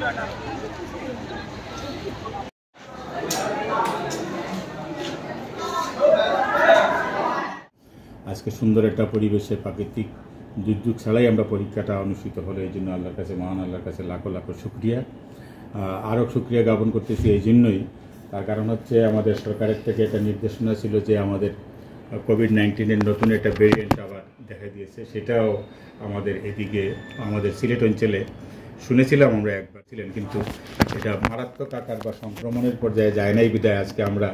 আজকে সুন্দর একটা পরিবেশে প্রাকৃতিক দুর্যোগ ছাড়াই আমরা পরীক্ষাটা অনুষ্ঠিত হলো। এই জন্য আল্লাহর কাছে, মহান আল্লাহর কাছে লাখো লাখো শুকরিয়া। আরও শুকরিয়া জ্ঞাপন করতেছি এই জন্যই, তার কারণ হচ্ছে আমাদের সরকারের থেকে একটা নির্দেশনা ছিল যে আমাদের কোভিড-19-এর নতুন একটা ভেরিয়েন্ট আবার দেখা দিয়েছে। সেটাও আমাদের এদিকে আমাদের সিলেট অঞ্চলে শুনেছিলাম আমরা একবার ছিলেন, কিন্তু এটা মারাত্মক আকার বা সংক্রমণের পর্যায়ে যায় নাই বিদায় আজকে আমরা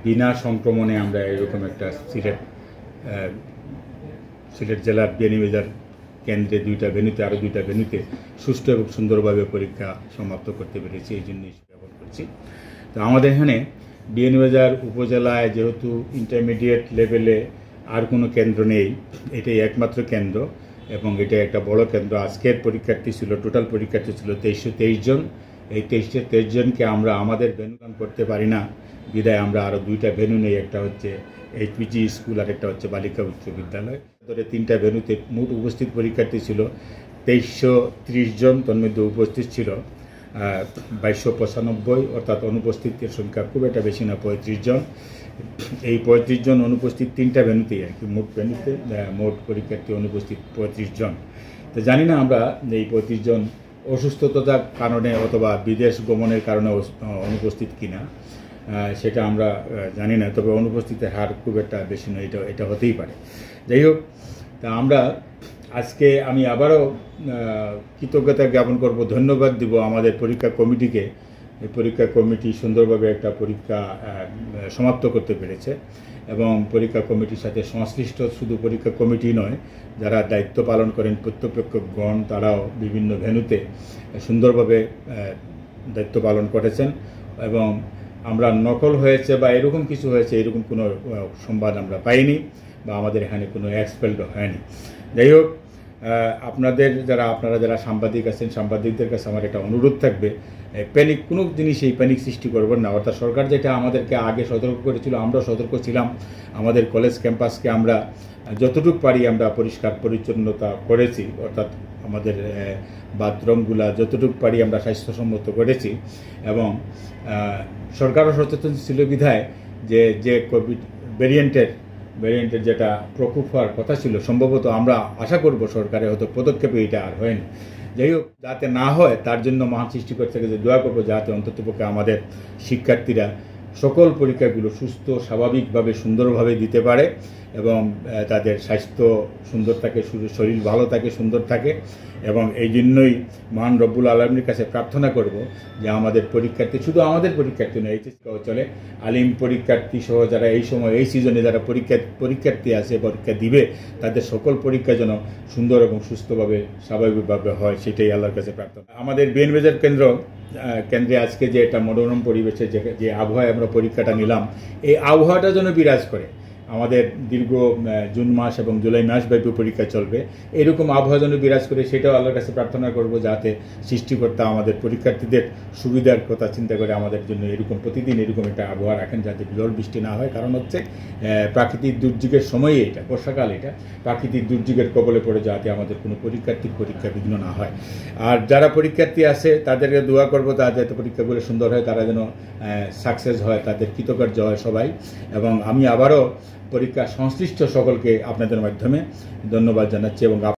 বিনা সংক্রমণে আমরা এরকম একটা সিলেট জেলার বিয়ানীবাজার কেন্দ্রে 2টা ভেন্যুতে, আরও 2টা ভেন্যুতে সুষ্ঠু এবং সুন্দরভাবে পরীক্ষা সমাপ্ত করতে পেরেছি। এই জন্যই জ্ঞাপন করছি। তো আমাদের এখানে বিয়ানীবাজার উপজেলায় যেহেতু ইন্টারমিডিয়েট লেভেলে আর কোনো কেন্দ্র নেই, এটাই একমাত্র কেন্দ্র এবং এটা একটা বড় কেন্দ্র। আজকের পরীক্ষার্থী ছিল, টোটাল পরীক্ষার্থী ছিল 2323 জন। এই 2323 জনকে আমরা আমাদের ভেন্যু করতে পারি না বিদায় আমরা আরও 2টা ভেন্যু নেই। একটা হচ্ছে এইচপিজি স্কুল আর একটা হচ্ছে বালিকা উচ্চ বিদ্যালয়। ধরে 3টা ভেন্যুতে মোট উপস্থিত পরীক্ষার্থী ছিল 2330 জন। তার মধ্যে উপস্থিত ছিল 2295, অর্থাৎ অনুপস্থিতের সংখ্যা খুব একটা বেশি না, 35 জন। এই 35 জন অনুপস্থিত 3টা ভেন্যুতেই আর কি, মোট ভেন্যুতে মোট পরীক্ষার্থী অনুপস্থিত 35 জন। তো জানি না আমরা এই 35 জন অসুস্থতার কারণে অথবা বিদেশ গমনের কারণে অনুপস্থিত কিনা, সেটা আমরা জানি না। তবে অনুপস্থিতের হার খুব একটা বেশি নয়, এটা হতেই পারে। যাই হোক, তা আমরা আজকে আমি আবারও কৃতজ্ঞতা জ্ঞাপন করব, ধন্যবাদ দিব আমাদের পরীক্ষা কমিটিকে। এই পরীক্ষা কমিটি সুন্দরভাবে একটা পরীক্ষা সমাপ্ত করতে পেরেছে এবং পরীক্ষা কমিটির সাথে সংশ্লিষ্ট শুধু পরীক্ষা কমিটি নয়, যারা দায়িত্ব পালন করেন প্রত্যক্ষগণ, তারাও বিভিন্ন ভেন্যুতে সুন্দরভাবে দায়িত্ব পালন করেছেন এবং আমরা নকল হয়েছে বা এরকম কিছু হয়েছে এরকম কোনো সংবাদ আমরা পাইনি বা আমাদের এখানে কোনো এক্সপেলড হয়নি। যাই হোক, আপনারা যারা সাংবাদিক আছেন, সাংবাদিকদের কাছে আমার একটা অনুরোধ থাকবে, কোনো জিনিসেই প্যানিক সৃষ্টি করবেন না। অর্থাৎ সরকার যেটা আমাদেরকে আগে সতর্ক করেছিল, আমরা সতর্ক ছিলাম। আমাদের কলেজ ক্যাম্পাসকে আমরা যতটুকু পারি আমরা পরিষ্কার পরিচ্ছন্নতা করেছি, অর্থাৎ আমাদের বাথরুমগুলা যতটুকু পারি আমরা স্বাস্থ্যসম্মত করেছি এবং সরকারও সচেতন ছিল বিধায় যে কোভিড ভ্যারিয়েন্টের যেটা প্রকোপ হওয়ার কথা ছিল, সম্ভবত আমরা আশা করব সরকারের হয়তো পদক্ষেপে এটা আর হয়নি। যাই হোক, যাতে না হয় তার জন্য মহান সৃষ্টিকর্তাকে যে দোয়া করবো যাতে অন্ততপক্ষে আমাদের শিক্ষার্থীরা সকল পরীক্ষাগুলো সুস্থ, স্বাভাবিকভাবে, সুন্দরভাবে দিতে পারে এবং তাদের স্বাস্থ্য সুন্দর থাকে, শরীর ভালো থাকে, সুন্দর থাকে। এবং এই জন্যই মহান রব্বুল আলমীর কাছে প্রার্থনা করব যে আমাদের পরীক্ষার্থী, শুধু আমাদের পরীক্ষার্থী নয়, এইচএসসি চলে আলিম পরীক্ষার্থী সহ যারা এই সময় এই সিজনে যারা পরীক্ষার্থী আছে, পরীক্ষা দিবে, তাদের সকল পরীক্ষা যেন সুন্দর এবং সুস্থভাবে, স্বাভাবিকভাবে হয়, সেটাই আল্লাহর কাছে প্রার্থনা। আমাদের বিয়ানীবাজার কেন্দ্রে আজকে যে একটা মনোরম পরিবেশে যে আবহাওয়ায় আমরা পরীক্ষাটা নিলাম, এই আবহাওয়াটা যেন বিরাজ করে। আমাদের দীর্ঘ জুন মাস এবং জুলাই মাস ব্যাপী পরীক্ষা চলবে, এরকম আবহাওয়া যেন বিরাজ করে, সেটাও আল্লাহর কাছে প্রার্থনা করব যাতে সৃষ্টিকর্তা আমাদের পরীক্ষার্থীদের সুবিধার কথা চিন্তা করে আমাদের জন্য এরকম প্রতিদিন এরকম একটা আবহাওয়া রাখেন, যাতে ঝড় বৃষ্টি না হয়। কারণ হচ্ছে প্রাকৃতিক দুর্যোগের সময়ে এটা, বর্ষাকাল, এটা প্রাকৃতিক দুর্যোগের কবলে পড়ে যাতে আমাদের কোনো পরীক্ষার্থীর পরীক্ষা বিঘ্ন না হয়। আর যারা পরীক্ষার্থী আছে তাদেরকে দোয়া করব তারা যাতে পরীক্ষাগুলো সুন্দর হয়, তারা যেন সাকসেস হয়, তাদের কৃতকার্য হয় সবাই। এবং আমি আবারও পরীক্ষা সংশ্লিষ্ট সকলকে আপনাদের মাধ্যমে ধন্যবাদ জানাচ্ছি এবং